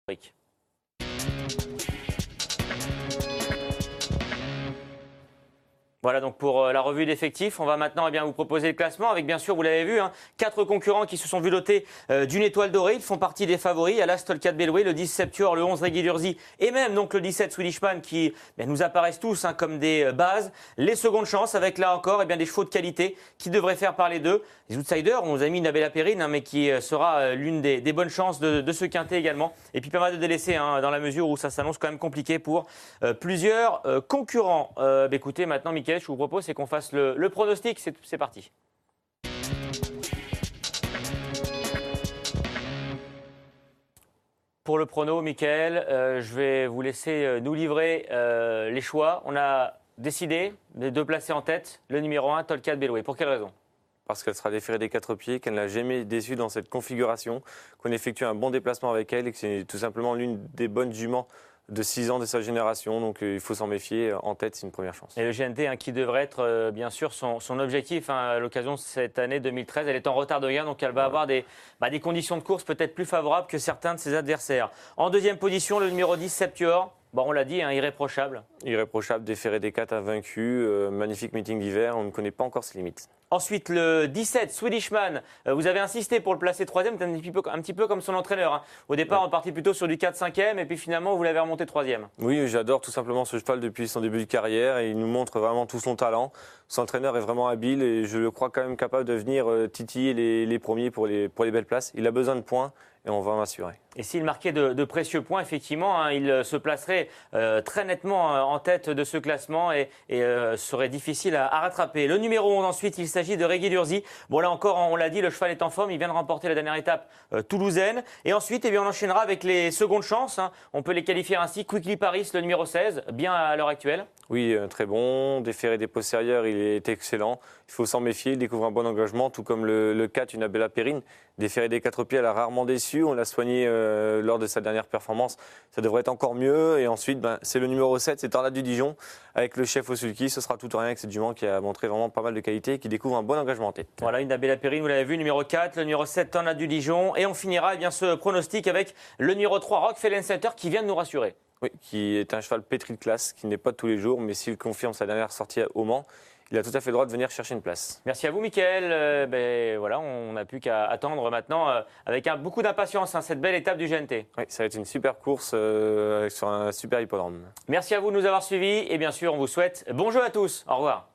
Brick. Voilà donc pour la revue d'effectifs. On va maintenant vous proposer le classement avec bien sûr, vous l'avez vu, 4 concurrents qui se sont vus dotés d'une étoile dorée. Ils font partie des favoris. Alas, Tolkat Belloué, le 10 Septuor, le 11 Reggie Durzi et même donc le 17 Swedishman qui nous apparaissent tous comme des bases. Les secondes chances avec là encore des chevaux de qualité qui devraient faire parler d'eux. Les outsiders, on nous a mis Nabella Perrine mais qui sera l'une des bonnes chances de ce quintet également. Et puis pas mal de délaissés dans la mesure où ça s'annonce quand même compliqué pour plusieurs concurrents. Écoutez maintenant Mickaël, je vous propose c'est qu'on fasse le pronostic, c'est parti. Pour le prono, Mickaël, je vais vous laisser nous livrer les choix. On a décidé de placer en tête le numéro 1, Tolkat Belloué. Pour quelle raison ? Parce qu'elle sera déférée des 4 pieds, qu'elle n'a jamais déçu dans cette configuration, qu'on effectue un bon déplacement avec elle et que c'est tout simplement l'une des bonnes juments de 6 ans de sa génération. Donc il faut s'en méfier. En tête, c'est une première chance. Et le GNT qui devrait être bien sûr son objectif à l'occasion de cette année 2013. Elle est en retard de gain, donc elle va avoir des conditions de course peut-être plus favorables que certains de ses adversaires. En deuxième position, le numéro 10, Septuor. On l'a dit, irréprochable. Irréprochable, déféré des 4 invaincu, magnifique meeting d'hiver, on ne connaît pas encore ses limites. Ensuite, le 17, Swedishman, vous avez insisté pour le placer 3e, un petit peu comme son entraîneur. Au départ, on partit plutôt sur du 4-5e et puis finalement, vous l'avez remonté 3e. Oui, j'adore tout simplement ce cheval depuis son début de carrière et il nous montre vraiment tout son talent. Son entraîneur est vraiment habile et je le crois quand même capable de venir titiller les premiers pour les belles places. Il a besoin de points et on va en assurer. Et s'il marquait de précieux points, effectivement, il se placerait très nettement en tête de ce classement et serait difficile à rattraper. Le numéro 11 ensuite, il s'agit de Reggie Durzi. Bon là encore, on l'a dit, le cheval est en forme, il vient de remporter la dernière étape toulousaine. Et ensuite, on enchaînera avec les secondes chances. On peut les qualifier ainsi. Quickly Paris, le numéro 16, bien à l'heure actuelle. Oui, très bon. Déféré des postérieurs, il est excellent. Il faut s'en méfier, il découvre un bon engagement, tout comme le 4, une Nabella Perrine. Déféré des 4 pieds, elle a rarement déçu. On l'a soigné lors de sa dernière performance. Ça devrait être encore mieux. Et ensuite, c'est le numéro 7, c'est Tornade du Dijon. Avec le chef Osulki, ce sera tout ou rien avec cette jument qui a montré vraiment pas mal de qualité et qui découvre un bon engagement en tête. Voilà, une Nabella Perrine, vous l'avez vu, numéro 4, le numéro 7, Tornade du Dijon. Et on finira ce pronostic avec le numéro 3, Rockefeller Center, qui vient de nous rassurer. Oui, qui est un cheval pétri de classe, qui n'est pas de tous les jours, mais s'il confirme sa dernière sortie au Mans, il a tout à fait le droit de venir chercher une place. Merci à vous, Mickaël. Voilà, on n'a plus qu'à attendre maintenant avec beaucoup d'impatience cette belle étape du GNT. Oui, ça va être une super course sur un super hippodrome. Merci à vous de nous avoir suivis et bien sûr, on vous souhaite bon jeu à tous. Au revoir.